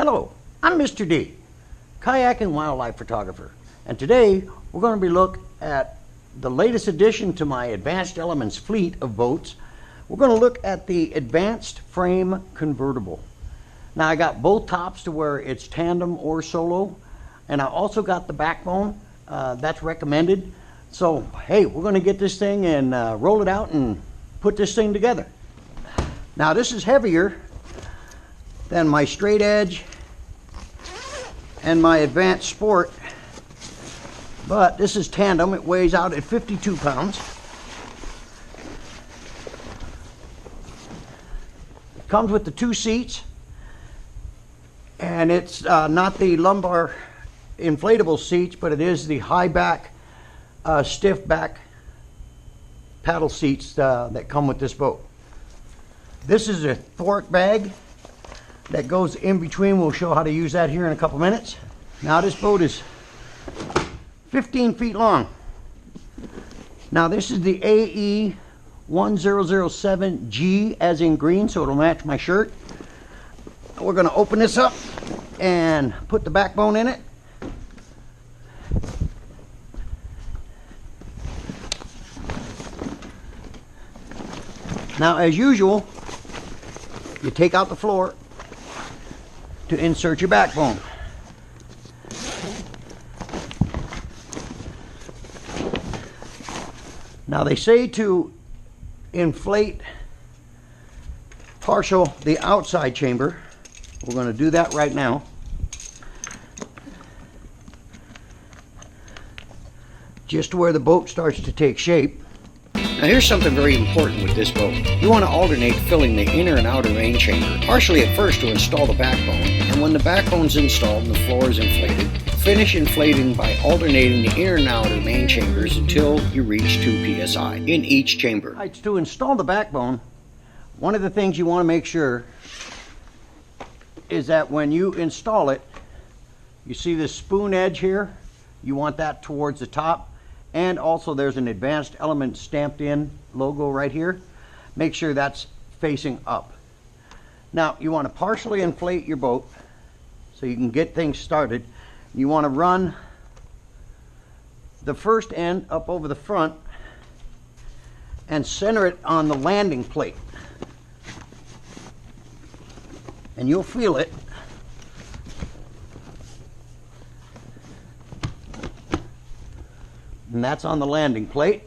Hello, I'm Mr. D, kayak and wildlife photographer, and today we're going to be looking at the latest addition to my Advanced Elements fleet of boats. We're going to look at the Advanced Frame Convertible. Now I got both tops to where it's tandem or solo, and I also got the backbone that's recommended. So hey, we're going to get this thing and roll it out and put this thing together. Now this is heavier than my straight edge and my Advanced Sport, but this is tandem. It weighs out at 52 pounds. It comes with the 2 seats, and it's not the lumbar inflatable seats, but it is the high back, stiff back paddle seats that come with this boat. This is a thwart bag that goes in between. We'll show how to use that here in a couple minutes. Now this boat is 15 feet long. Now this is the AE1007-G as in green, so it'll match my shirt. We're going to open this up and put the backbone in it. Now as usual, you take out the floor to insert your backbone. Now they say to inflate the outside chamber. We're going to do that right now. Just where the boat starts to take shape. Now here's something very important with this boat. You want to alternate filling the inner and outer main chamber, partially at first to install the backbone, and when the backbone's installed and the floor is inflated, finish inflating by alternating the inner and outer main chambers until you reach 2 psi in each chamber. Right, to install the backbone, one of the things you want to make sure is that when you install it, you see this spoon edge here, you want that towards the top. And also there's an Advanced Elements stamped in logo right here. Make sure that's facing up. Now you want to partially inflate your boat so you can get things started. You want to run the first end up over the front and center it on the landing plate. And you'll feel it. And that's on the landing plate.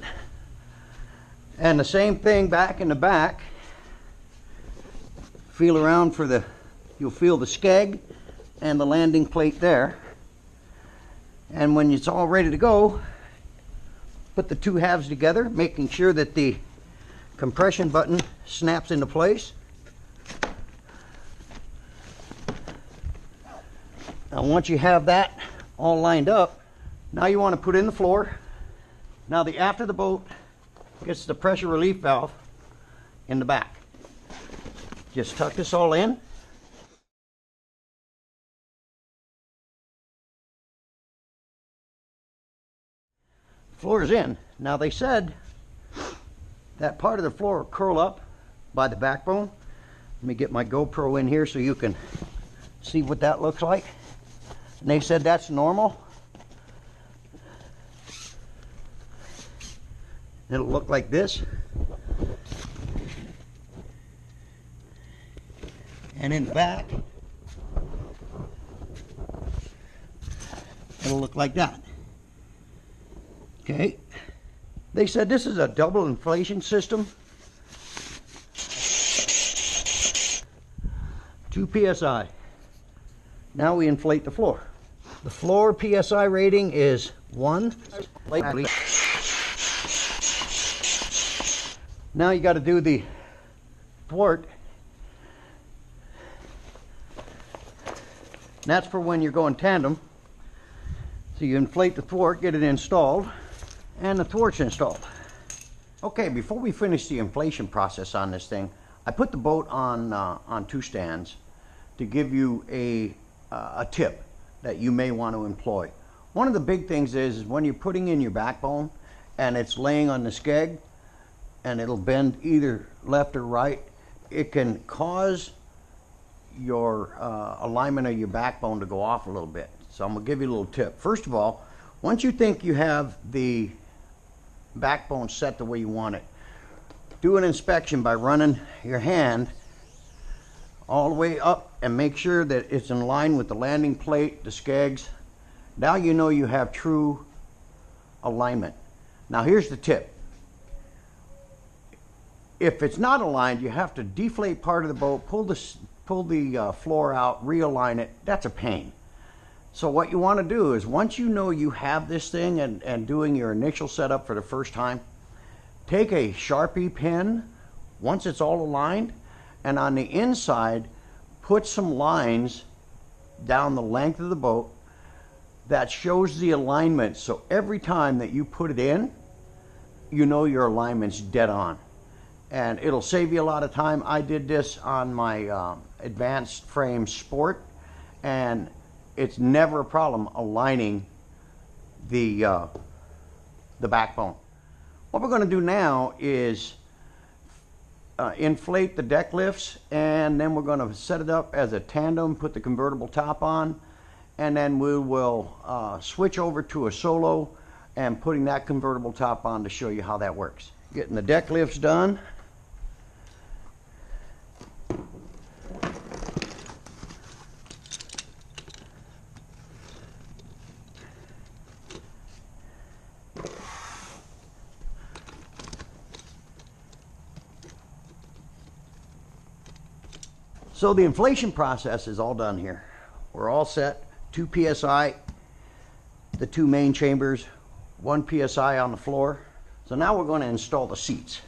And the same thing back in the back. Feel around for you'll feel the skeg and the landing plate there. And when it's all ready to go, put the 2 halves together, making sure that the compression button snaps into place. Now once you have that all lined up, now you want to put in the floor. Now after the boat gets the pressure relief valve in the back. Just tuck this all in. Floor is in. Now they said that part of the floor will curl up by the backbone. Let me get my GoPro in here so you can see what that looks like. And they said that's normal. It'll look like this. And in the back, it'll look like that. Okay. They said this is a double inflation system. 2 psi. Now we inflate the floor. The floor psi rating is 1. Now you got to do the thwart. That's for when you're going tandem. So you inflate the thwart, get it installed, and the thwart's installed. Okay, before we finish the inflation process on this thing, I put the boat on 2 stands to give you a tip that you may want to employ. One of the big things is when you're putting in your backbone and it's laying on the skeg, and it'll bend either left or right, it can cause your alignment of your backbone to go off a little bit. So I'm going to give you a little tip. First of all, once you think you have the backbone set the way you want it, do an inspection by running your hand all the way up and make sure that it's in line with the landing plate, the skegs. Now you know you have true alignment. Now here's the tip. If it's not aligned, you have to deflate part of the boat, pull the floor out, realign it. That's a pain. So what you want to do is, once you know you have this thing and doing your initial setup for the first time, take a Sharpie pen once it's all aligned, and on the inside put some lines down the length of the boat that shows the alignment. So every time that you put it in, you know your alignment's dead on. And it'll save you a lot of time. I did this on my Advanced Frame Sport, and it's never a problem aligning the backbone. What we're going to do now is inflate the deck lifts, and then we're going to set it up as a tandem, put the convertible top on, and then we will switch over to a solo and putting that convertible top on to show you how that works. Getting the deck lifts done. So the inflation process is all done here. We're all set. 2 psi, the 2 main chambers, 1 psi on the floor. So now we're going to install the seats.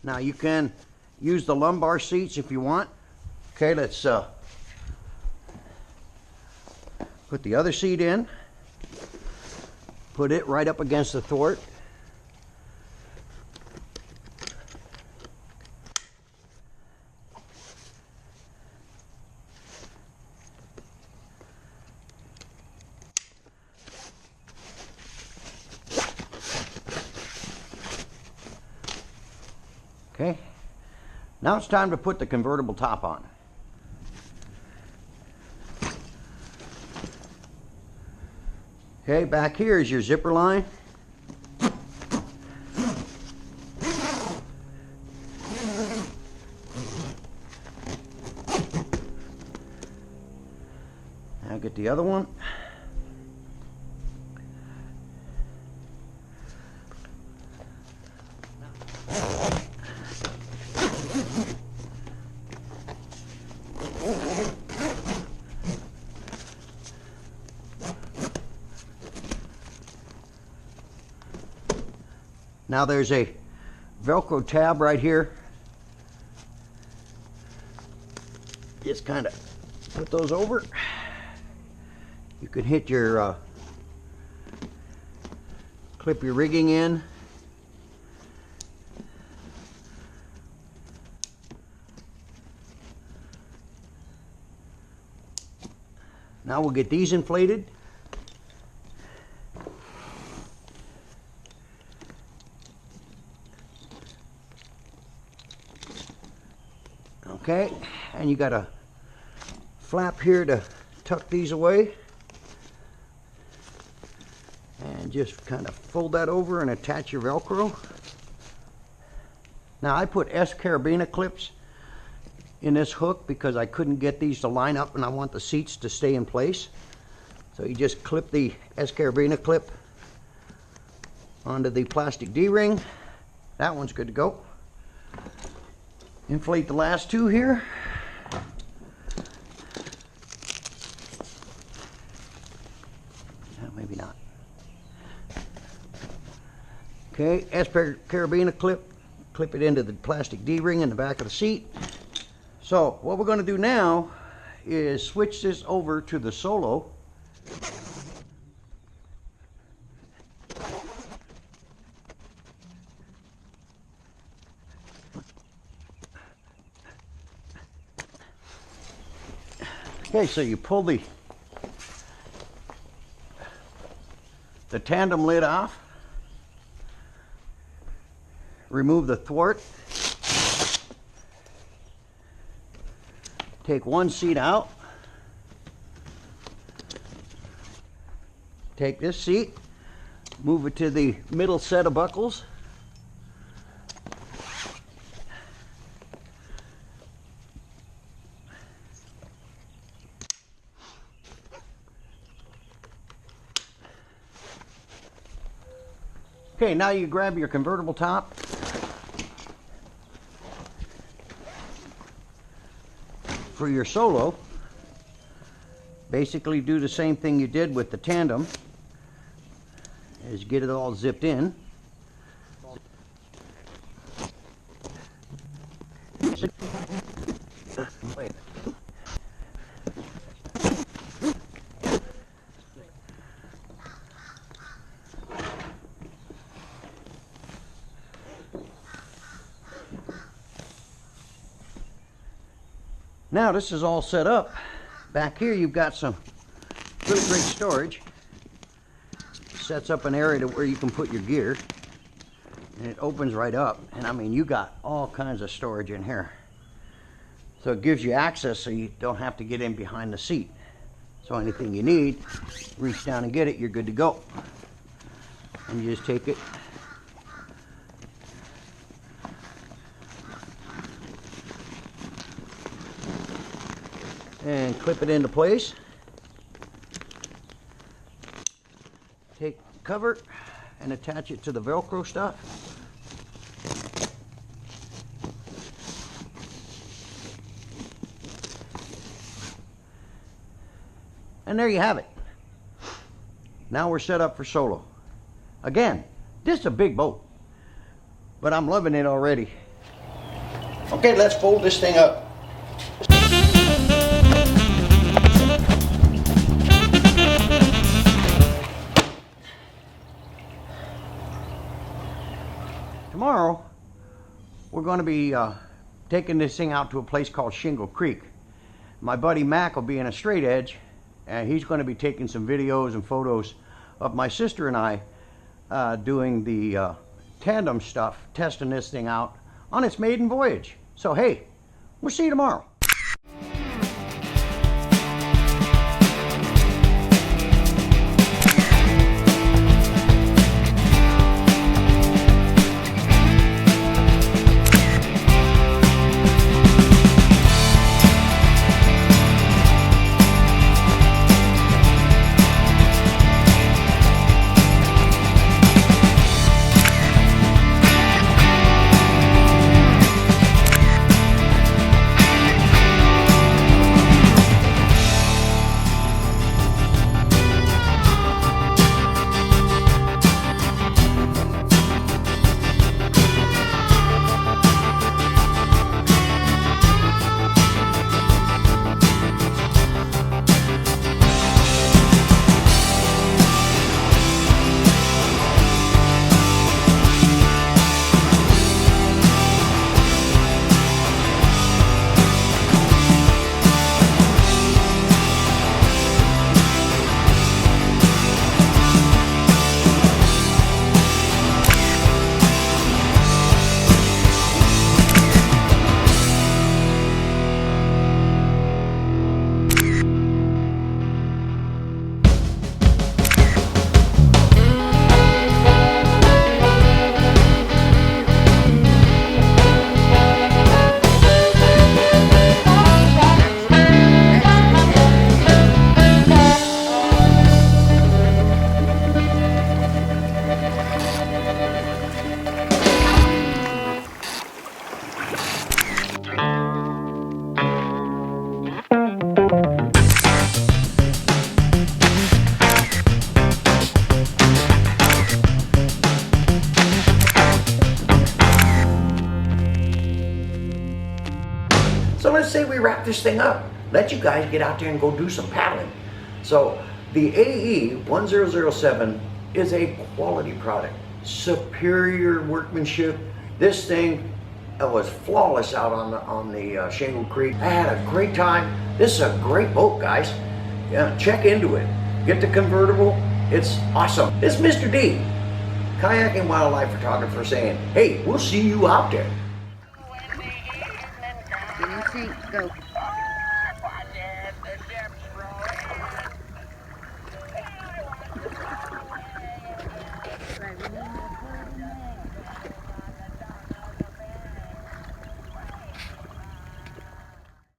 Now you can use the lumbar seats if you want. Okay, let's put the other seat in. Put it right up against the thwart. Okay, now it's time to put the convertible top on. Okay, back here is your zipper line. Now get the other one. Now there's a Velcro tab right here. Just kind of put those over. You can hit your clip your rigging in. Now we'll get these inflated. Okay, and you got a flap here to tuck these away, and just kind of fold that over and attach your Velcro. Now I put S carabiner clips in this hook because I couldn't get these to line up and I want the seats to stay in place. So you just clip the S carabiner clip onto the plastic D-ring. That one's good to go. Inflate the last two here. Maybe not. Okay, S carabiner clip it into the plastic D-ring in the back of the seat. So what we're going to do now is switch this over to the solo. Okay, so you pull the tandem lid off, remove the thwart, take one seat out, take this seat, move it to the middle set of buckles, okay, now you grab your convertible top, for your solo. Basically do the same thing you did with the tandem, is get it all zipped in. Now this is all set up. Back here you've got some really great storage. Sets up an area to where you can put your gear, and it opens right up, and I mean you got all kinds of storage in here, so it gives you access so you don't have to get in behind the seat. So anything you need, reach down and get it, you're good to go. And you just take it and clip it into place. Take the cover and attach it to the Velcro stuff. And there you have it. Now we're set up for solo. Again, this is a big boat, but I'm loving it already. Okay, let's fold this thing up. Tomorrow, we're going to be taking this thing out to a place called Shingle Creek. My buddy Mac will be in a straight edge, and he's going to be taking some videos and photos of my sister and I doing the tandem stuff, testing this thing out on its maiden voyage. So hey, we'll see you tomorrow. So let's say we wrap this thing up. Let you guys get out there and go do some paddling. So the AE1007 is a quality product. Superior workmanship. This thing It was flawless out on the Shingle Creek. I had a great time. This is a great boat, guys. Yeah, check into it. Get the convertible. It's awesome. It's Mr. D, kayak and wildlife photographer, saying, hey, we'll see you out there. Go.